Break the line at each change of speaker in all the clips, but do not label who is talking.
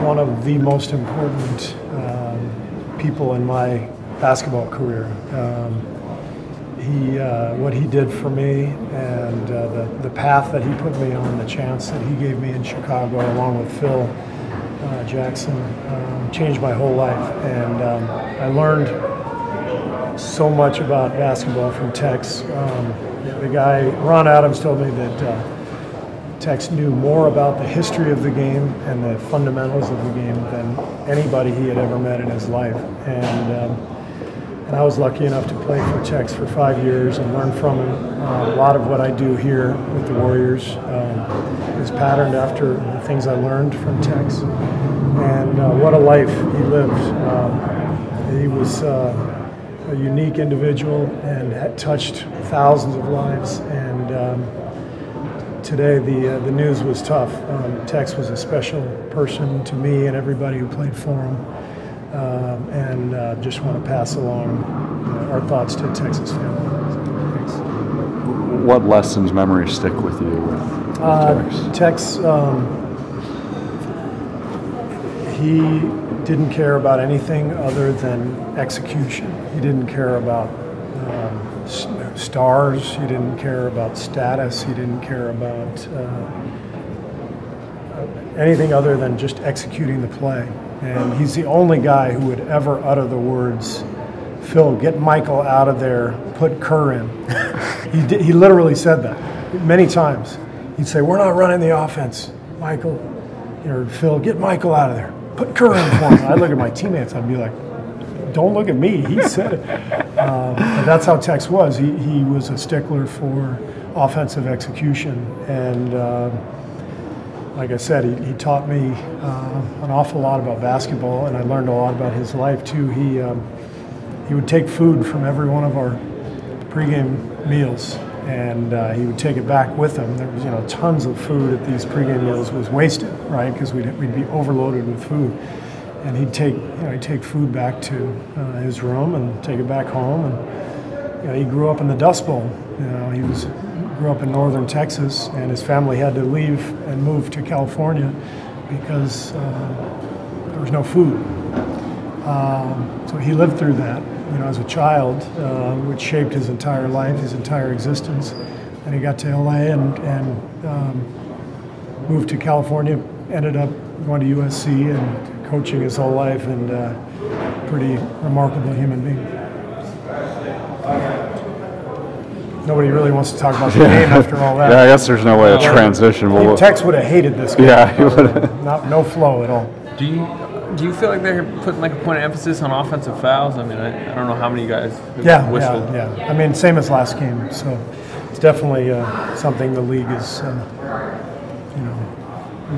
one of the most important people in my basketball career. What he did for me and the path that he put me on, the chance that he gave me in Chicago along with Phil Jackson, changed my whole life. And I learned so much about basketball from Tex. The guy, Ron Adams, told me that Tex knew more about the history of the game and the fundamentals of the game than anybody he had ever met in his life. And I was lucky enough to play for Tex for 5 years and learn from him. A lot of what I do here with the Warriors is patterned after the things I learned from Tex. And what a life he lived. He was a unique individual and had touched thousands of lives. And today the news was tough. Tex was a special person to me and everybody who played for him. And just want to pass along our thoughts to Tex's family. Thanks.
What lessons, memories stick with you with Tex?
Tex, he didn't care about anything other than execution. He didn't care about stars. He didn't care about status. He didn't care about anything other than just executing the play. And he's the only guy who would ever utter the words, "Phil, get Michael out of there, put Kerr in." He literally said that many times. He'd say, "We're not running the offense, Michael." Or, "Phil, get Michael out of there, put Kerr in for him." I'd look at my teammates, I'd be like, "Don't look at me, he said it." But that's how Tex was. He was a stickler for offensive execution. And like I said, he taught me an awful lot about basketball, and I learned a lot about his life too. He would take food from every one of our pregame meals, and he would take it back with him. There was, tons of food at these pregame meals was wasted, right? Because we'd be overloaded with food, and he'd take food back to his room and take it back home. And he grew up in the Dust Bowl. He grew up in northern Texas, and his family had to leave and move to California because there was no food. So he lived through that, as a child, which shaped his entire life, his entire existence. And he got to LA and moved to California, ended up going to USC and coaching his whole life, and pretty remarkable human being. Nobody really wants to talk about the game after all that.
Yeah, I guess there's no way to transition.
Tex would have hated this game.
Yeah, he would have.
No flow at all.
Do you feel like they're putting like a point of emphasis on offensive fouls? I mean, I don't know how many guys whistled.
Yeah. I mean, same as last game. So it's definitely something the league is,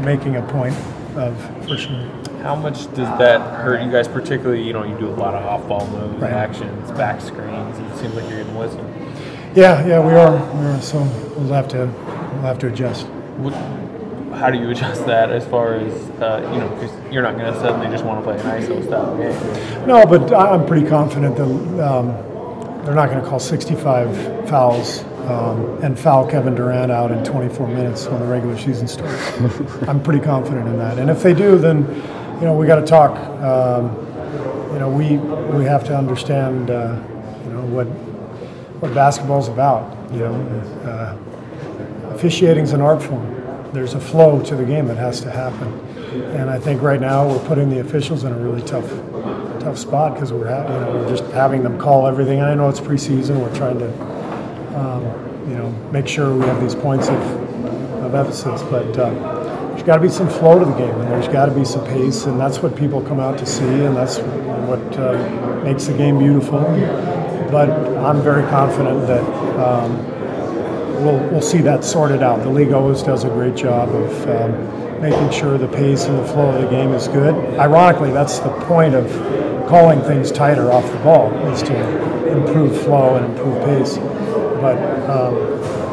making a point of, for sure.
How much does that hurt you guys, particularly? You do a lot of off-ball moves, actions, back screens. It seems like you're getting whistled.
Yeah, we are. So we'll have to adjust.
How do you adjust that as far as because you're not going to suddenly just want to play an ISO style game?
No, but I'm pretty confident that they're not going to call 65 fouls and foul Kevin Durant out in 24 minutes when the regular season starts. I'm pretty confident in that. And if they do, then we got to talk. We have to understand what basketball's about. Officiating's an art form. There's a flow to the game that has to happen, and I think right now we're putting the officials in a really tough spot because we're just having them call everything. I know it's preseason. We're trying to make sure we have these points of emphasis, but there's got to be some flow to the game, and there's got to be some pace, and that's what people come out to see, and that's what makes the game beautiful. But I'm very confident that we'll see that sorted out. The league always does a great job of making sure the pace and the flow of the game is good. Ironically, that's the point of calling things tighter off the ball, is to improve flow and improve pace. But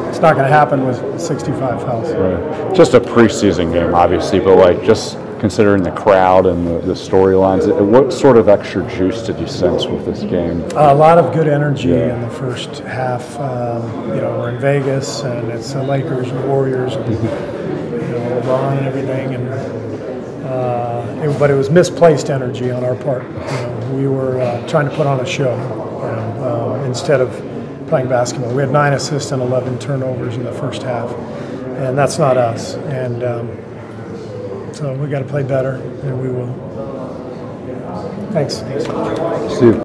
it's not going to happen with 65 fouls.
Right. Just a preseason game, obviously, but just considering the crowd and the storylines, what sort of extra juice did you sense with this game?
A lot of good energy in the first half. We're in Vegas, and it's the Lakers and Warriors, and LeBron and everything, and but it was misplaced energy on our part. We were trying to put on a show, instead of playing basketball. We had 9 assists and 11 turnovers in the first half, and that's not us. And so we got to play better, and we will. Thanks.
See you.